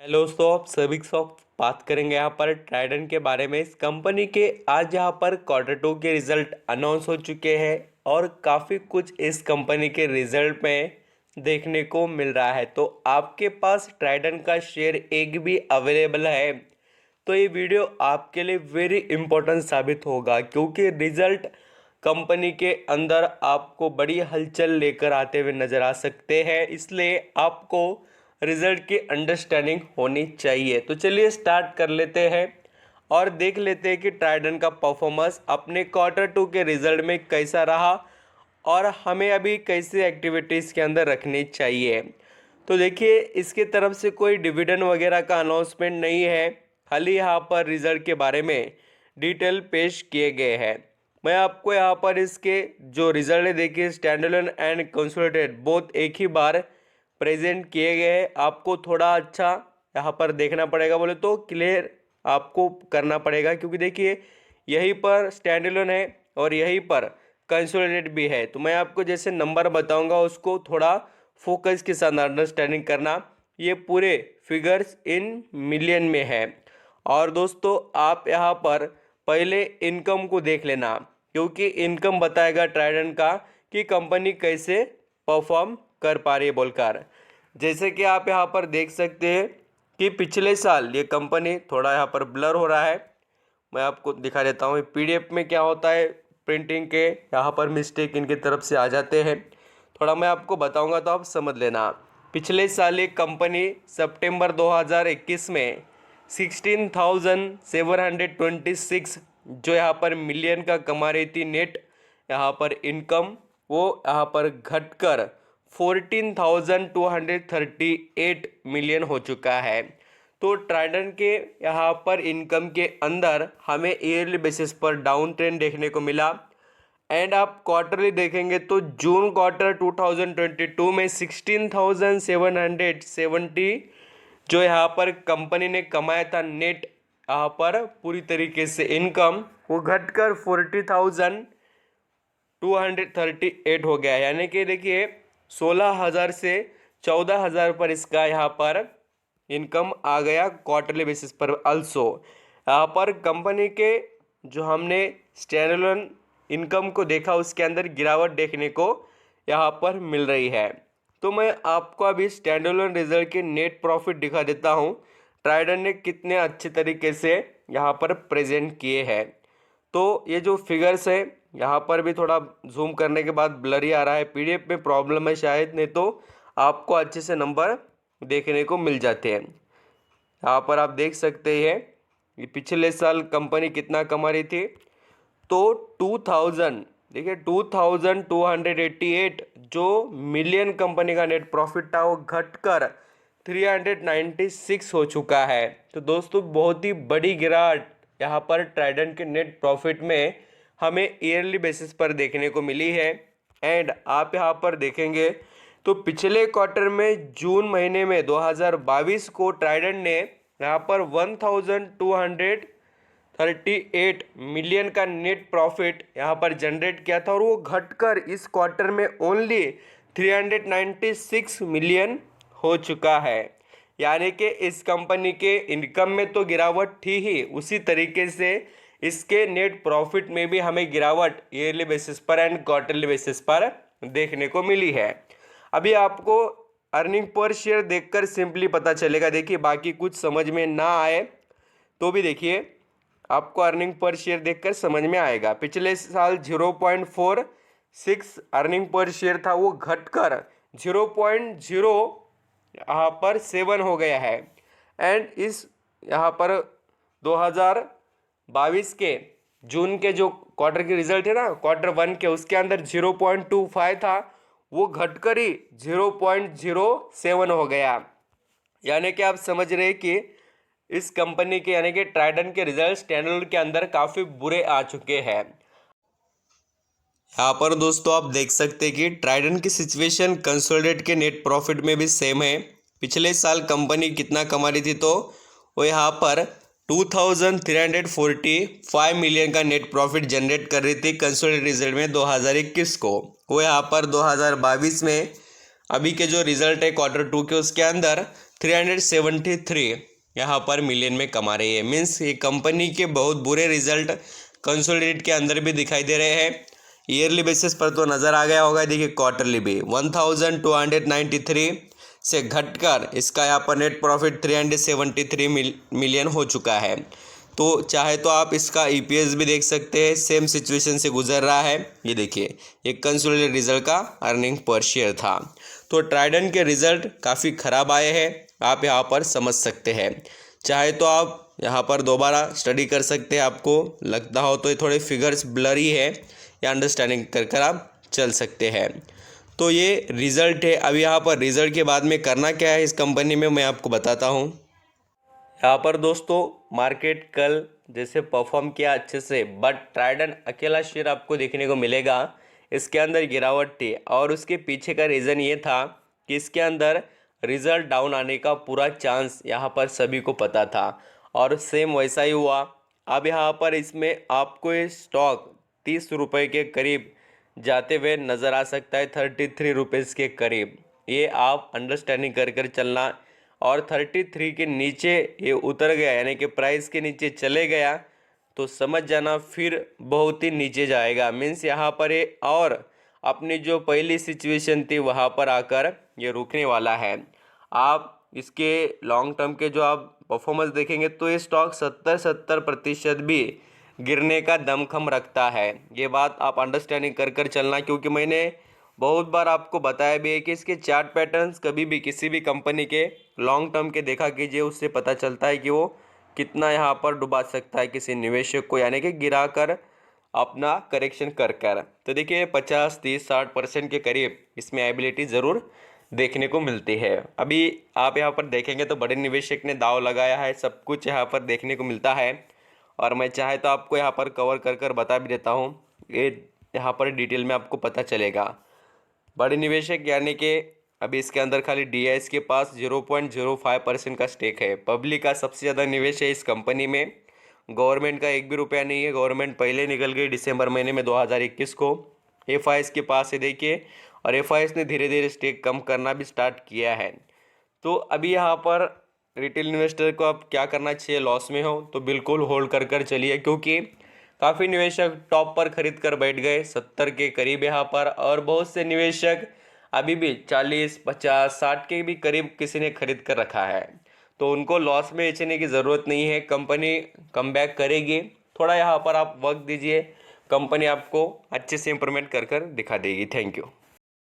Hello दोस्तों, आप सभी के साथ बात करेंगे यहाँ पर ट्राइडेंट के बारे में। इस कंपनी के आज यहाँ पर क्वार्टर 2 के रिजल्ट अनाउंस हो चुके हैं और काफ़ी कुछ इस कंपनी के रिजल्ट में देखने को मिल रहा है। तो आपके पास ट्राइडेंट का शेयर एक भी अवेलेबल है तो ये वीडियो आपके लिए वेरी इंपॉर्टेंट साबित होगा, क्योंकि रिजल्ट कंपनी के अंदर आपको बड़ी हलचल लेकर आते हुए नजर आ सकते हैं, इसलिए आपको रिजल्ट की अंडरस्टैंडिंग होनी चाहिए। तो चलिए स्टार्ट कर लेते हैं और देख लेते हैं कि ट्राइडेंट का परफॉर्मेंस अपने क्वार्टर 2 के रिजल्ट में कैसा रहा और हमें अभी कैसी एक्टिविटीज़ के अंदर रखनी चाहिए। तो देखिए, इसके तरफ से कोई डिविडेंड वगैरह का अनाउंसमेंट नहीं है, खाली यहाँ पर रिजल्ट के बारे में डिटेल पेश किए गए हैं। मैं आपको यहाँ पर इसके जो रिजल्ट है, देखिए स्टैंडअलोन एंड कंसोलिडेटेड बोथ एक ही बार प्रेजेंट किए गए हैं। आपको थोड़ा अच्छा यहाँ पर देखना पड़ेगा, बोले तो क्लियर आपको करना पड़ेगा, क्योंकि देखिए यहीं पर स्टैंडअलोन है और यहीं पर कंसोलिडेटेड भी है। तो मैं आपको जैसे नंबर बताऊंगा उसको थोड़ा फोकस के साथ अंडरस्टैंडिंग करना। ये पूरे फिगर्स इन मिलियन में है। और दोस्तों, आप यहाँ पर पहले इनकम को देख लेना, क्योंकि इनकम बताएगा ट्राइडेंट का कि कंपनी कैसे परफॉर्म कर पा रही है बोलकर। जैसे कि आप यहाँ पर देख सकते हैं कि पिछले साल ये कंपनी, थोड़ा यहाँ पर ब्लर हो रहा है, मैं आपको दिखा देता हूँ। पीडीएफ में क्या होता है, प्रिंटिंग के यहाँ पर मिस्टेक इनकी तरफ से आ जाते हैं, थोड़ा मैं आपको बताऊंगा तो आप समझ लेना। पिछले साल ये कंपनी सितंबर 2021 में 16,726 जो यहाँ पर मिलियन का कमा रही थी नेट यहाँ पर इनकम, वो यहाँ पर घटकर 14,238 मिलियन हो चुका है। तो ट्राइडेंट के यहाँ पर इनकम के अंदर हमें ईयरली बेसिस पर डाउन ट्रेंड देखने को मिला। एंड आप क्वार्टरली देखेंगे तो जून क्वार्टर 2022 में 16,770 जो यहाँ पर कंपनी ने कमाया था नेट यहाँ पर पूरी तरीके से इनकम, वो घटकर 40,238 हो गया है। यानी कि देखिए 16,000 से 14,000 पर इसका यहाँ पर इनकम आ गया क्वार्टरली बेसिस पर। अल्सो यहाँ पर कंपनी के जो हमने स्टैंडअलोन इनकम को देखा उसके अंदर गिरावट देखने को यहाँ पर मिल रही है। तो मैं आपको अभी स्टैंडअलोन रिजल्ट के नेट प्रॉफिट दिखा देता हूँ, ट्राइडेंट ने कितने अच्छे तरीके से यहाँ पर प्रेजेंट किए हैं। तो ये जो फिगर्स है यहाँ पर भी थोड़ा जूम करने के बाद ब्लरी आ रहा है, पीडीएफ में प्रॉब्लम है शायद, नहीं तो आपको अच्छे से नंबर देखने को मिल जाते हैं। यहाँ पर आप देख सकते हैं कि पिछले साल कंपनी कितना कमा रही थी, तो 2000 देखिए 2288 जो मिलियन कंपनी का नेट प्रॉफिट था वो घटकर 396 हो चुका है। तो दोस्तों, बहुत ही बड़ी गिरावट यहाँ पर ट्राइडेंट के नेट प्रॉफिट में हमें ईयरली बेसिस पर देखने को मिली है। एंड आप यहाँ पर देखेंगे तो पिछले क्वार्टर में जून महीने में 2022 को ट्राइडेंट ने यहाँ पर 1,238 मिलियन का नेट प्रॉफिट यहाँ पर जनरेट किया था, और वो घटकर इस क्वार्टर में ओनली 396 मिलियन हो चुका है। यानी कि इस कंपनी के इनकम में तो गिरावट थी ही, उसी तरीके से इसके नेट प्रॉफिट में भी हमें गिरावट ईयरली बेसिस पर एंड क्वार्टरली बेसिस पर देखने को मिली है। अभी आपको अर्निंग पर शेयर देखकर सिंपली पता चलेगा। देखिए, बाकी कुछ समझ में ना आए तो भी देखिए आपको अर्निंग पर शेयर देखकर समझ में आएगा। पिछले साल 0.46 अर्निंग पर शेयर था, वो घटकर 0.0 यहाँ पर 7 हो गया है। एंड इस यहाँ पर 2022 के जून के जो क्वार्टर के रिजल्ट है ना, क्वार्टर 1 के, उसके अंदर 0.25 था, वो घटकर ही 0.07 हो गया। यानी कि आप समझ रहे कि इस कंपनी के यानी कि ट्राइडेंट के रिजल्ट स्टैंडअलोन के अंदर काफ़ी बुरे आ चुके हैं। यहाँ पर दोस्तों आप देख सकते हैं कि ट्राइडेंट की सिचुएशन कंसोलिडेट के नेट प्रॉफिट में भी सेम है। पिछले साल कंपनी कितना कमा रही थी, तो वो यहाँ पर 2,345 मिलियन का नेट प्रॉफिट जनरेट कर रही थी कंसोलिडेट रिजल्ट में 2021 को। वो यहाँ पर 2022 में अभी के जो रिजल्ट है क्वार्टर 2 के, उसके अंदर 373 यहाँ पर मिलियन में कमा रही है। मीन्स ये कंपनी के बहुत बुरे रिजल्ट कंसोलिडेट के अंदर भी दिखाई दे रहे हैं। ईयरली बेसिस पर तो नज़र आ गया होगा। देखिए क्वार्टरली भी 1293 से घटकर इसका यहाँ पर नेट प्रॉफिट 373 मिलियन हो चुका है। तो चाहे तो आप इसका ईपीएस भी देख सकते हैं, सेम सिचुएशन से गुजर रहा है। ये देखिए एक कंसोलिडेटेड रिजल्ट का अर्निंग पर शेयर था। तो ट्राइडेंट के रिजल्ट काफ़ी ख़राब आए हैं, आप यहाँ पर समझ सकते हैं। चाहे तो आप यहाँ पर दोबारा स्टडी कर सकते हैं, आपको लगता हो तो ये थोड़े फिगर्स ब्लरी है, या अंडरस्टैंडिंग कर कर आप चल सकते हैं। तो ये रिज़ल्ट है। अब यहाँ पर रिज़ल्ट के बाद में करना क्या है इस कंपनी में, मैं आपको बताता हूँ। यहाँ पर दोस्तों मार्केट कल जैसे परफॉर्म किया अच्छे से, बट ट्राइडेंट अकेला शेयर आपको देखने को मिलेगा इसके अंदर गिरावट थी, और उसके पीछे का रीज़न ये था कि इसके अंदर रिज़ल्ट डाउन आने का पूरा चांस यहाँ पर सभी को पता था, और सेम वैसा ही हुआ। अब यहाँ पर इसमें आपको ये स्टॉक 30 रुपये के करीब जाते हुए नज़र आ सकता है, 33 रुपीज़ के करीब। ये आप अंडरस्टैंडिंग कर कर चलना। और 33 के नीचे ये उतर गया, यानी कि प्राइस के नीचे चले गया, तो समझ जाना फिर बहुत ही नीचे जाएगा। मीन्स यहाँ पर ये और अपनी जो पहली सिचुएशन थी वहाँ पर आकर ये रुकने वाला है। आप इसके लॉन्ग टर्म के जो आप परफॉर्मेंस देखेंगे तो ये स्टॉक 70% भी गिरने का दमखम रखता है। ये बात आप अंडरस्टैंडिंग कर कर चलना, क्योंकि मैंने बहुत बार आपको बताया भी है कि इसके चार्ट पैटर्न्स कभी भी किसी भी कंपनी के लॉन्ग टर्म के देखा कीजिए, उससे पता चलता है कि वो कितना यहाँ पर डुबा सकता है किसी निवेशक को, यानी कि गिरा कर अपना करेक्शन कर कर। तो देखिए 50, 30, 60% के करीब इसमें एबिलिटी ज़रूर देखने को मिलती है। अभी आप यहाँ पर देखेंगे तो बड़े निवेशक ने दाव लगाया है, सब कुछ यहाँ पर देखने को मिलता है। और मैं चाहे तो आपको यहाँ पर कवर कर कर बता भी देता हूँ, ये यहाँ पर डिटेल में आपको पता चलेगा। बड़े निवेशक यानी कि अभी इसके अंदर खाली डीआईएस के पास 0.05% का स्टेक है। पब्लिक का सबसे ज़्यादा निवेश है इस कंपनी में। गवर्नमेंट का एक भी रुपया नहीं है, गवर्नमेंट पहले निकल गई दिसंबर महीने में 2021 को। एफआईएस के पास है देखिए, और एफआईएस ने धीरे धीरे स्टेक कम करना भी स्टार्ट किया है। तो अभी यहाँ पर रिटेल इन्वेस्टर को अब क्या करना चाहिए, लॉस में हो तो बिल्कुल होल्ड कर कर चलिए, क्योंकि काफ़ी निवेशक टॉप पर खरीद कर बैठ गए 70 के करीब यहाँ पर, और बहुत से निवेशक अभी भी 40, 50, 60 के भी करीब किसी ने खरीद कर रखा है। तो उनको लॉस में बेचने की ज़रूरत नहीं है, कंपनी कम बैक करेगी। थोड़ा यहाँ पर आप वक्त दीजिए, कंपनी आपको अच्छे से इंप्रूवमेंट कर कर दिखा देगी। Thank you.